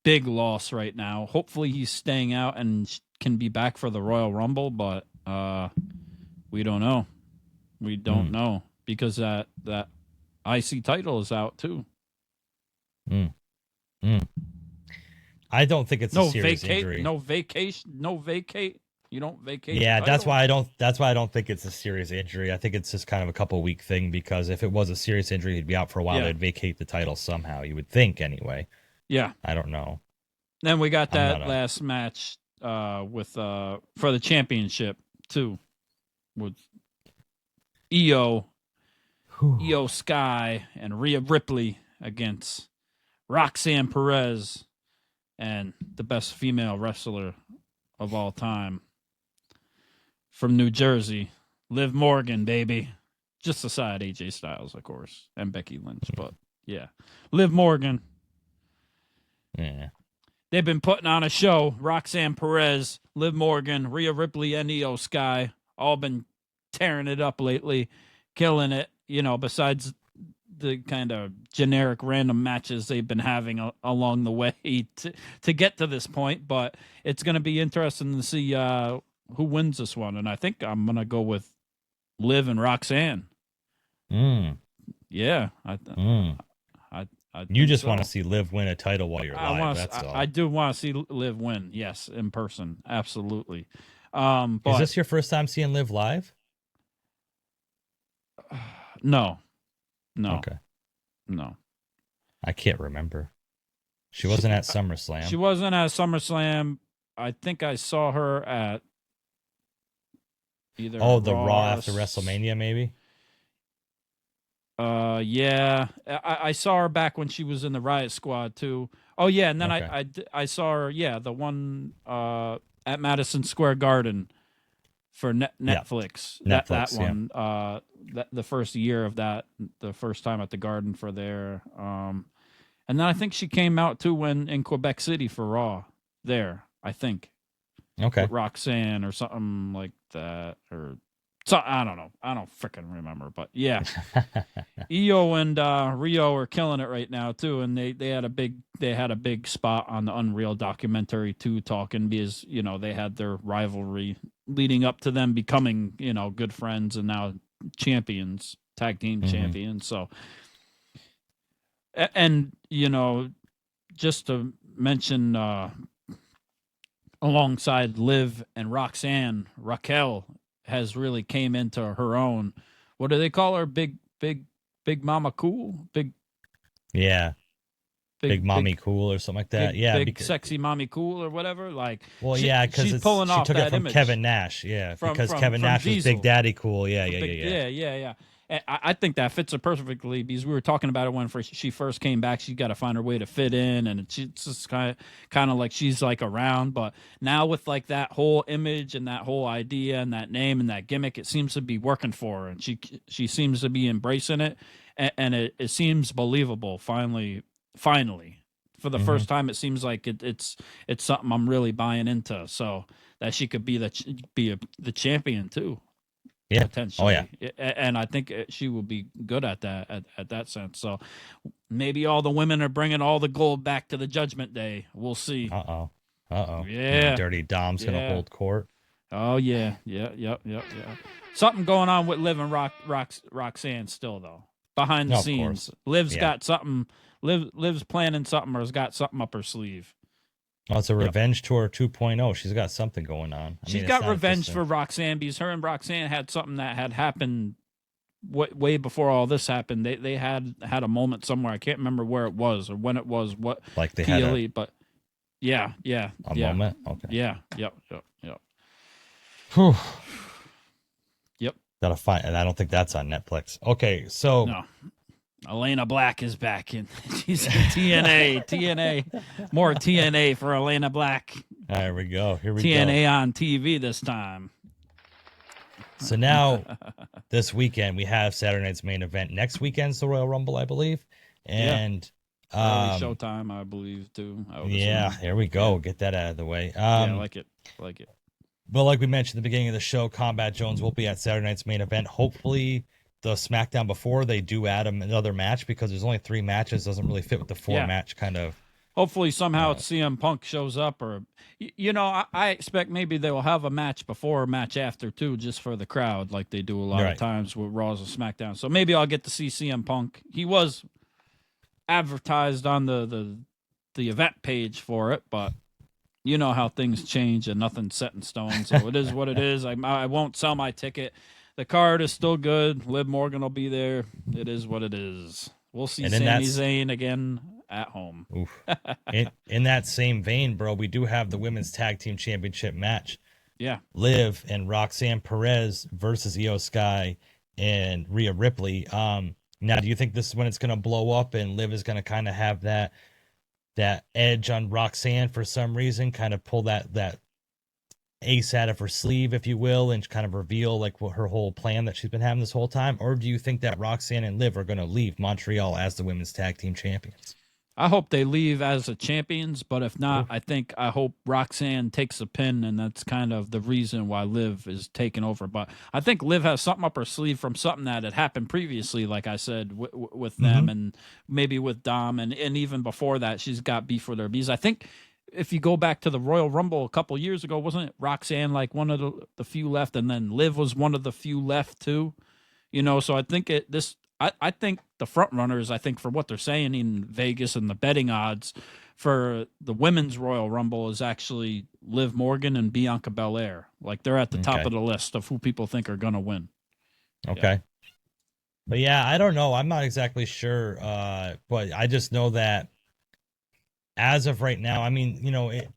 big loss right now. Hopefully he's staying out and can be back for the Royal Rumble, but we don't know. We don't know, because that IC title is out too. I don't think it's a serious injury. No vacate. You don't vacate. Yeah, that's why I don't think it's a serious injury. I think it's just kind of a couple week thing, because if it was a serious injury, he'd be out for a while. They'd vacate the title somehow. You would think, anyway. Yeah. I don't know. Then we got that last match with for the championship too, with Io Sky and Rhea Ripley against Roxanne Perez and the best female wrestler of all time from New Jersey, Liv Morgan, baby. Just aside AJ Styles, of course, and Becky Lynch, but yeah, Liv Morgan. Yeah. They've been putting on a show. Roxanne Perez, Liv Morgan, Rhea Ripley, and Io Sky all been tearing it up lately, killing it, you know, besides the kind of generic random matches they've been having along the way to get to this point. But it's going to be interesting to see who wins this one. And I think I'm going to go with Liv and Roxanne. Yeah. You just want to see Liv win a title while you're alive. That's all. I do want to see Liv win. Yes, in person. Absolutely. Is this your first time seeing Liv live? No. Okay. No. I can't remember. She wasn't at SummerSlam. She wasn't at SummerSlam. I think I saw her at either the Raw after WrestleMania, maybe? Yeah. I saw her back when she was in the Riot Squad, too. Oh, yeah, and then I saw her, the one at Madison Square Garden for Netflix. That one. The first year of that, the first time at the Garden for there. And then I think she came out too in Quebec City for Raw there, I think. Okay. With Roxanne or something like that, or so, I don't know. I don't freaking remember, but yeah. Io and Rio are killing it right now too, and they had a big spot on the Unreal documentary too, talking, because, you know, they had their rivalry leading up to them becoming, you know, good friends and now champions, tag team champions. So, and, you know, just to mention, alongside Liv and Roxanne, Raquel has really came into her own. What do they call her? Big Mama Cool? Big Mommy Cool or something like that. Big sexy Mommy Cool or whatever. Like, well, because she took it from Kevin Nash. Yeah, because Kevin Nash was Big Daddy Cool. Yeah. And I think that fits her perfectly, because we were talking about it when she first came back. She's got to find her way to fit in, and it's just kind of like she's like around. But now with like that whole image and that whole idea and that name and that gimmick, it seems to be working for her, and she seems to be embracing it, and it seems believable. Finally, for the first time, it seems like it's something I'm really buying into. So that she could be the champion too. Yeah. Potentially. Oh, yeah. And I think she will be good at that, at that sense. So maybe all the women are bringing all the gold back to the Judgment Day. We'll see. Uh-oh. Yeah. Dirty Dom's going to hold court. Oh, yeah. Yeah. Something going on with Liv and Roxanne still, though. Behind the scenes. Liv's got something. Liv's planning something, or has got something up her sleeve. Oh, it's a revenge tour 2.0. She's got something going on. She's got revenge for Roxanne, because her and Roxanne had something that had happened way before all this happened. They had a moment somewhere. I can't remember where it was or when it was. What, like they PLE, had but Yeah. A moment. Okay. Yeah. Yep. Whew. Yep. Gotta find, and I don't think that's on Netflix. Okay, so No. Elena Black is back in. She's in TNA. More TNA for Elena Black. There we go. Here we go. TNA on TV this time. So now, this weekend, we have Saturday night's main event. Next weekend's the Royal Rumble, I believe. And early showtime, I believe, too. Here we go. Get that out of the way. I like it. But like we mentioned at the beginning of the show, Combat Jones will be at Saturday night's main event. Hopefully, the SmackDown before they do add another match, because there's only 3 matches. Doesn't really fit with the 4-match kind of. Hopefully somehow CM Punk shows up, or I expect maybe they will have a match before or match after too, just for the crowd, like they do a lot of times with Raws and SmackDown. So maybe I'll get to see CM Punk. He was advertised on the event page for it, but you know how things change and nothing's set in stone. So it is what it is. I won't sell my ticket. The card is still good. Liv Morgan will be there. It is what it is. We'll see Sami Zayn again at home. Oof. in that same vein, bro, we do have the Women's Tag Team Championship match. Yeah. Liv and Roxanne Perez versus Io Sky and Rhea Ripley. Now, do you think this is when it's going to blow up and Liv is going to kind of have that edge on Roxanne for some reason, kind of pull that ace out of her sleeve, if you will, and kind of reveal like what her whole plan that she's been having this whole time? Or do you think that Roxanne and Liv are going to leave Montreal as the Women's Tag Team Champions? I hope they leave as the champions, but if not, I hope Roxanne takes a pin, and that's kind of the reason why Liv is taking over. But I think Liv has something up her sleeve from something that had happened previously, like I said, with them, and maybe with Dom, and even before that, she's got beef with her. Because I think if you go back to the Royal Rumble a couple years ago, wasn't it Roxanne like one of the few left, and then Liv was one of the few left too? So I think I think the front runners, I think for what they're saying in Vegas and the betting odds for the women's Royal Rumble is actually Liv Morgan and Bianca Belair. Like they're at the top of the list of who people think are going to win. Okay. Yeah. But yeah, I don't know. I'm not exactly sure. But I just know that as of right now, I mean,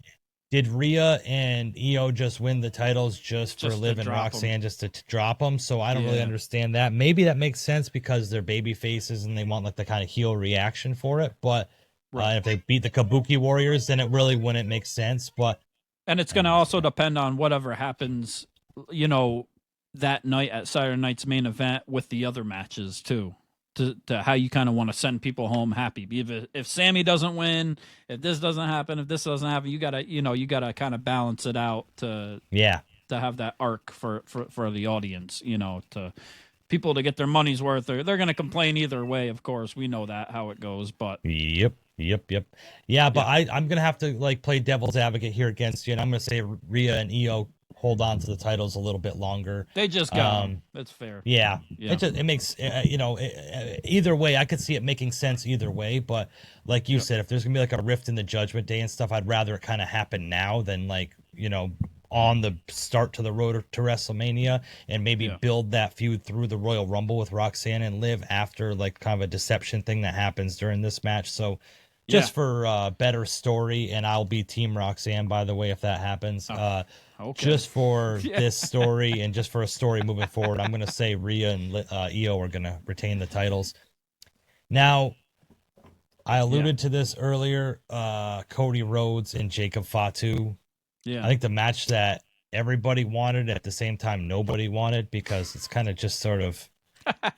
did Rhea and Io just win the titles just for Liv and Roxanne just to drop them? So I don't really understand that. Maybe that makes sense because they're baby faces and they want like the kind of heel reaction for it. But if they beat the Kabuki Warriors, then it really wouldn't make sense. And it's going to also depend on whatever happens, that night at Saturday night's main event with the other matches too. To how you kind of want to send people home happy. If Sammy doesn't win, if this doesn't happen, you gotta kind of balance it out to have that arc for the audience, to people to get their money's worth. They're going to complain either way, of course. We know that how it goes, but Yep. Yeah, but I'm gonna have to like play devil's advocate here against you, and I'm gonna say Rhea and Io hold on to the titles a little bit longer. They just got that's fair. Yeah. It makes either way. I could see it making sense either way. But like you said, if there's gonna be like a rift in the Judgment Day and stuff, I'd rather it kind of happen now than like on the start to the road to WrestleMania, and maybe build that feud through the Royal Rumble with Roxanne and Liv after like kind of a deception thing that happens during this match. So just for better story, and I'll be Team Roxanne, by the way, if that happens. Just for this story and just for a story moving forward, I'm going to say Rhea and Io are going to retain the titles. Now, I alluded to this earlier, Cody Rhodes and Jacob Fatu. Yeah. I think the match that everybody wanted at the same time nobody wanted, because it's kind of just sort of,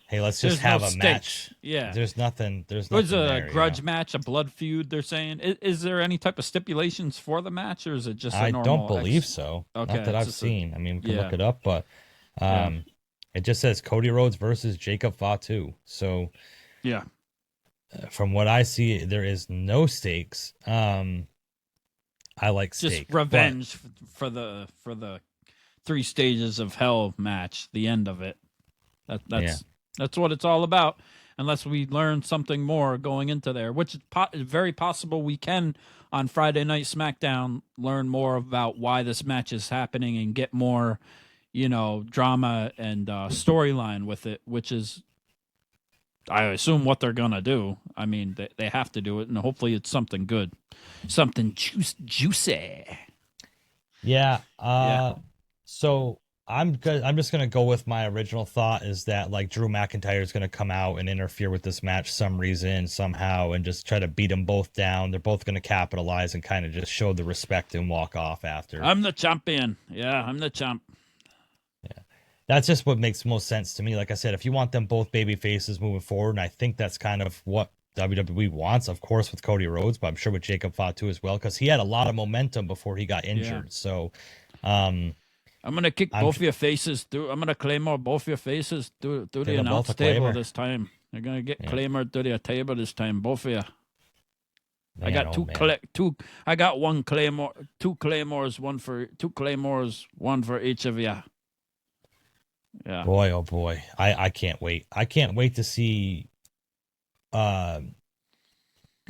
hey, let's just have a match. Yeah. There's nothing. It was a grudge match, a blood feud, they're saying. Is there any type of stipulations for the match, or is it just a normal? I don't believe so. Okay. Not that I've seen. I mean, we can look it up, but it just says Cody Rhodes versus Jacob Fatu. So, from what I see, there is no stakes. I like stakes. Just revenge for the 3 stages of hell match, the end of it. That's what it's all about, unless we learn something more going into there, which is very possible we can on Friday Night SmackDown learn more about why this match is happening and get more, drama and storyline with it, which is I assume what they're gonna do. I mean, they have to do it, and hopefully it's something good, something juicy. Yeah. Yeah. So I'm good. I'm just gonna go with my original thought is that like Drew McIntyre is gonna come out and interfere with this match some reason somehow and just try to beat them both down. They're both gonna capitalize and kind of just show the respect and walk off after. I'm the champion. Yeah, I'm the champ. Yeah, that's just what makes most sense to me. Like I said, if you want them both baby faces moving forward, and I think that's kind of what WWE wants, of course, with Cody Rhodes, but I'm sure with Jacob Fatu as well, because he had a lot of momentum before he got injured. Yeah. So, I'm gonna kick both of your faces through. I'm gonna claymore both your faces through the announce table this time. They're gonna get claymored through the table this time, both of you. Man, I got two. I got one claymore, two claymores, one for each of you. Yeah. Boy, oh boy, I can't wait. I can't wait to see.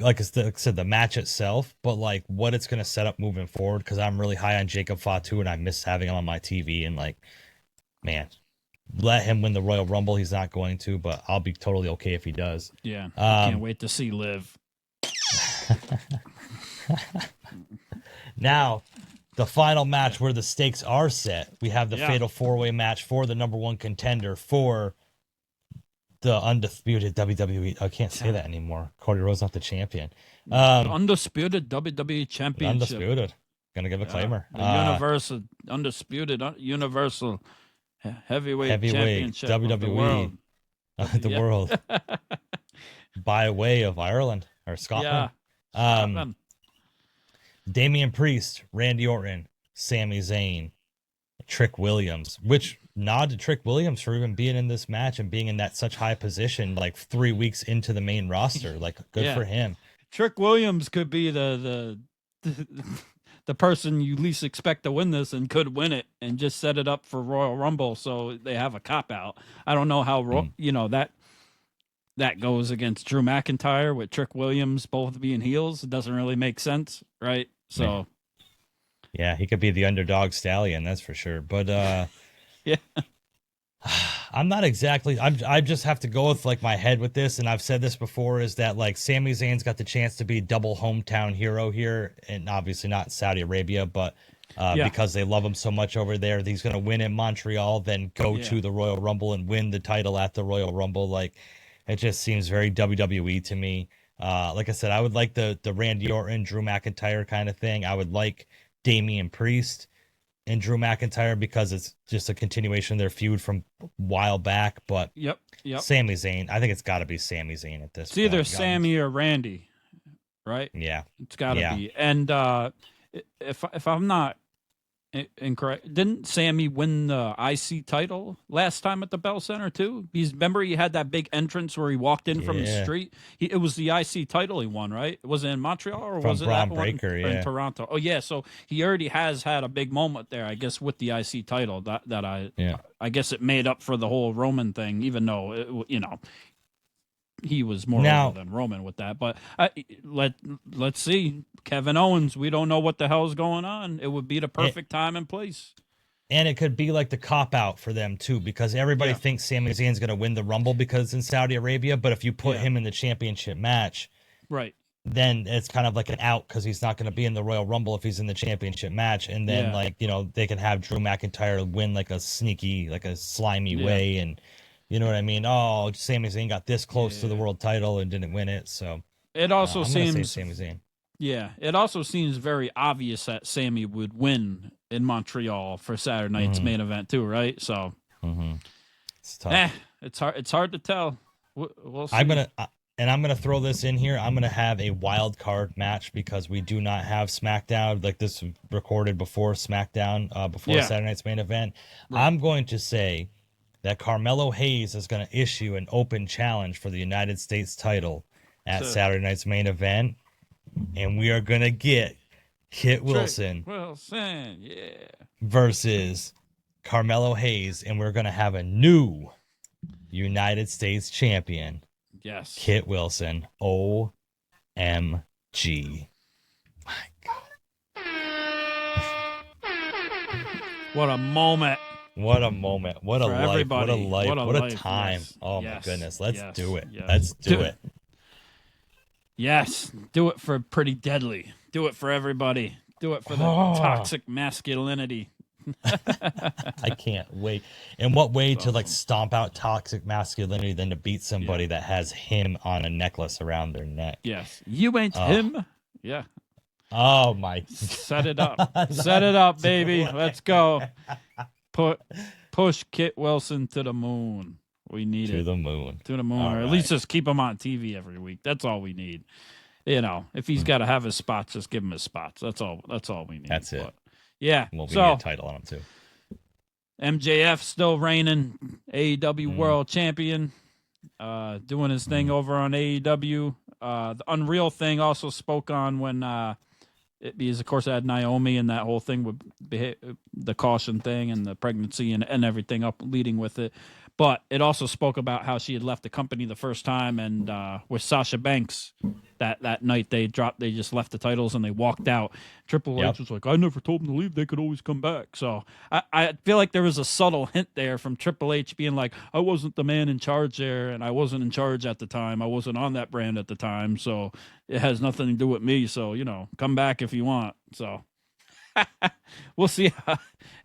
Like I said, the match itself, but like what it's going to set up moving forward. Because I'm really high on Jacob Fatu, and I miss having him on my TV. And like, man, let him win the Royal Rumble. He's not going to, but I'll be totally okay if he does. Yeah, I can't wait to see Liv. Now, the final match where the stakes are set, we have the Fatal 4-Way match for the #1 contender for the undisputed WWE. I can't say that anymore. Cody Rhodes not the champion. Undisputed WWE Championship. Undisputed. Gonna give a claimer. Universal undisputed Universal Heavyweight Championship WWE. The world. By way of Ireland or Scotland. Yeah. Scotland. Damian Priest, Randy Orton, Sami Zayn, Trick Williams, which nod to Trick Williams for even being in this match and being in that such high position like 3 weeks into the main roster. Like good for him. Trick Williams could be the person you least expect to win this and could win it and just set it up for Royal Rumble so they have a cop out. I don't know how that goes against Drew McIntyre with Trick Williams both being heels. It doesn't really make sense, right? So yeah, he could be the underdog stallion, that's for sure. But yeah. I'm not exactly. I just have to go with like my head with this, and I've said this before, is that like Sami Zayn's got the chance to be double hometown hero here, and obviously not Saudi Arabia, but because they love him so much over there, he's going to win in Montreal, then go to the Royal Rumble and win the title at the Royal Rumble. Like it just seems very WWE to me. Like I said, I would like the Randy Orton, Drew McIntyre kind of thing. I would like Damian Priest and Drew McIntyre because it's just a continuation of their feud from a while back. But Sami Zayn, I think it's got to be Sami Zayn at this point. It's either Sammy or Randy, right? Yeah. It's got to be. And if I'm not incorrect, didn't Sammy win the IC title last time at the Bell Center too? Remember he had that big entrance where he walked in from the street. It was the IC title he won, right? Was it in Montreal or was it Braun that Breaker, one in Toronto? Oh yeah, so he already has had a big moment there, I guess, with the IC title. I guess it made up for the whole Roman thing, even though he was more over than Roman with that. But let's see. Kevin Owens, we don't know what the hell's going on. It would be the perfect time and place. And it could be like the cop-out for them, too, because everybody thinks Sami Zayn's going to win the Rumble because it's in Saudi Arabia, but if you put him in the championship match, right, then it's kind of like an out because he's not going to be in the Royal Rumble if he's in the championship match. And then, they can have Drew McIntyre win like a sneaky, like a slimy way, and you know what I mean? Oh, Sami Zayn got this close to the world title and didn't win it, so it also seems Sami Zayn. Yeah, it also seems very obvious that Sammy would win in Montreal for Saturday night's main event too, right? So it's tough. It's hard to tell. We'll see. I'm gonna throw this in here. I'm gonna have a wild card match because we do not have SmackDown. Like this was recorded before SmackDown, before Saturday night's main event. Right. I'm going to say that Carmelo Hayes is going to issue an open challenge for the United States title at Saturday night's main event. And we are going to get Kit Wilson versus Carmelo Hayes. And we're going to have a new United States champion. Yes. Kit Wilson. OMG. My God. What a moment. What a moment. What a For life. everybody. What a life. What a life. time. Yes. Oh, Yes. my goodness. Let's Yes. do it. Yes. Let's do it. Yes. Do it for Pretty Deadly. Do it for everybody. Do it for the toxic masculinity. I can't wait. And what way to like stomp out toxic masculinity than to beat somebody that has him on a necklace around their neck? Yes. You ain't him. Yeah. Oh, my. Set it up. Set it up, baby. Let's go. Push Kit Wilson to the moon. We need it. To the moon. To the moon. All Or at least just keep him on TV every week. That's all we need. You know, if he's got to have his spots, just give him his spots. That's all we need. That's it. But, yeah. Well, we so, need a title on him, too. MJF still reigning AEW World Champion, doing his thing over on AEW. The Unreal thing also spoke on when because of course I had Naomi and that whole thing with the caution thing and the pregnancy and everything up leading with it. But it also spoke about how she had left the company the first time and with Sasha Banks that night they just left the titles and they walked out. Triple H was like, I never told them to leave. They could always come back. So I feel like there was a subtle hint there from Triple H being like, I wasn't the man in charge there and I wasn't in charge at the time. I wasn't on that brand at the time. So it has nothing to do with me. So, you know, come back if you want. So we'll see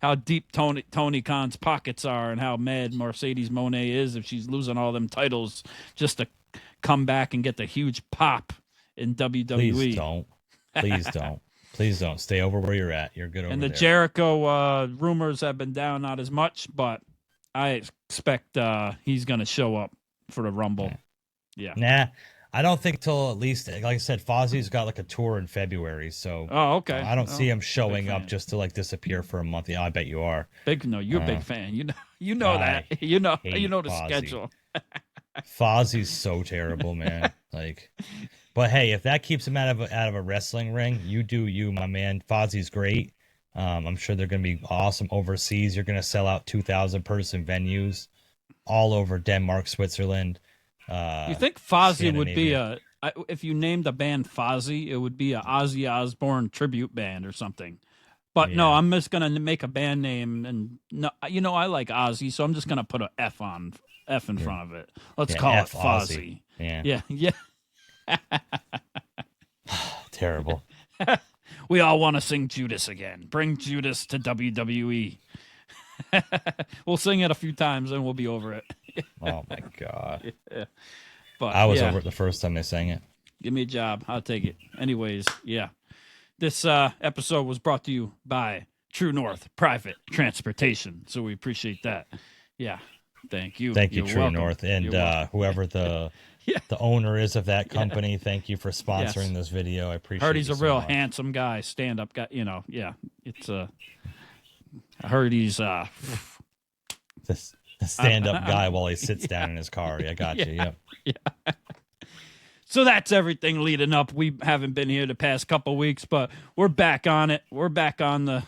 how deep Tony Khan's pockets are and how mad Mercedes Moné is if she's losing all them titles just to come back and get the huge pop in WWE. Please don't. Please don't. Please don't. Stay over where you're at. You're good over there. And the Jericho rumors have been down not as much, but I expect he's going to show up for the Rumble. Yeah. Nah. I don't think till at least, like I said, Fozzie's got like a tour in February, so okay. I don't see him showing up just to like disappear for a month. Yeah, I bet you are. You're a big fan. You know that. You know the Fozzie. schedule. Fozzie's so terrible, man. Like, but hey, if that keeps him out of a wrestling ring, you do you, my man. Fozzie's great. I'm sure they're gonna be awesome overseas. You're gonna sell out 2,000 person venues all over Denmark, Switzerland. You think Fozzie would be if you named a band Fozzie, it would be a Ozzy Osbourne tribute band or something. But no, I'm just gonna make a band name, and no, I like Ozzy, so I'm just gonna put a F in front of it. Let's call it Fozzie. Yeah. Terrible. We all want to sing Judas again. Bring Judas to WWE. We'll sing it a few times and we'll be over it. Oh my god. Yeah. But I was over it the first time they sang it. Give me a job. I'll take it. Anyways, yeah. This episode was brought to you by True North Private Transportation. So we appreciate that. Yeah. Thank you. Thank you, You're True welcome. North. And whoever the owner is of that company, thank you for sponsoring this video. I appreciate it. Heard he's a real much. handsome guy, stand-up guy. It's I heard he's the stand-up guy while he sits down in his car. I got you. Yep. Yeah. So that's everything leading up. We haven't been here the past couple weeks, but we're back on it. We're back on the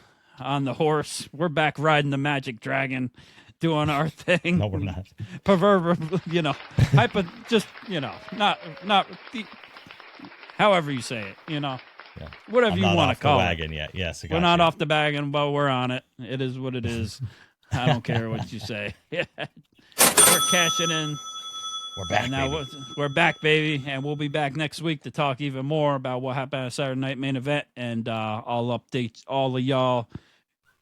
horse. We're back riding the magic dragon, doing our thing. No, we're not. Not however you say it, Yeah. whatever I'm you not want off to call the it. wagon yet. Yes, I got We're not you. off the wagon, but we're on it. It is what it is. I don't care what you say. We're cashing in. We're back, And now baby. we're back, baby, and we'll be back next week to talk even more about what happened at Saturday Night Main Event, and I'll update all of y'all.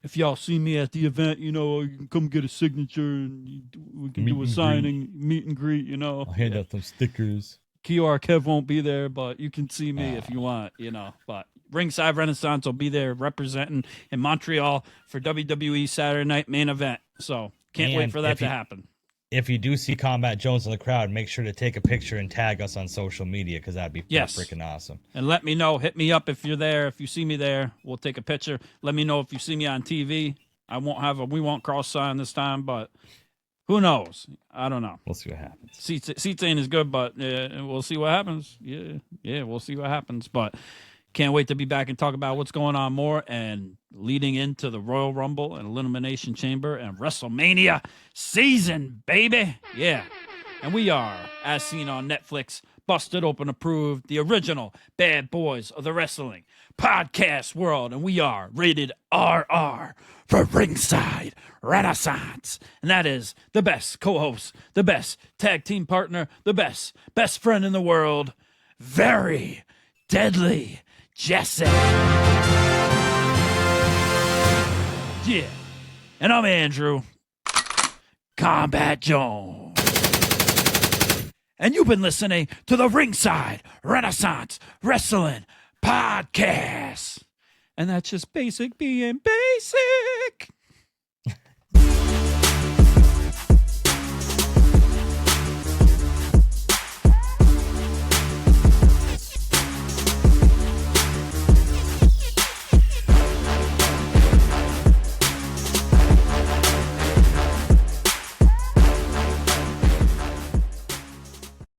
If y'all see me at the event, you can come get a signature, and we can do a signing, meet and greet, I'll hand out some stickers. QR Kev won't be there, but you can see me if you want, But Ringside Renaissance will be there representing in Montreal for WWE Saturday Night Main Event. So can't wait for that to happen. If you do see Combat Jones in the crowd, make sure to take a picture and tag us on social media because that'd be freaking awesome. And let me know. Hit me up if you're there. If you see me there, we'll take a picture. Let me know if you see me on TV. We won't cross sign this time, but who knows? I don't know. We'll see what happens. Seats ain't as good, but we'll see what happens. Yeah, we'll see what happens. But can't wait to be back and talk about what's going on more and leading into the Royal Rumble and Elimination Chamber and WrestleMania season, baby. Yeah. And we are, as seen on Netflix, Busted Open Approved, the original bad boys of the wrestling podcast world. And we are rated RR for Ringside Renaissance. And that is the best co-host, the best tag team partner, the best friend in the world, Very Deadly Jesse. Yeah. And I'm Andrew Kombat Jones. And you've been listening to the Ringside Renaissance Wrestling Podcast. And that's just basic being basic.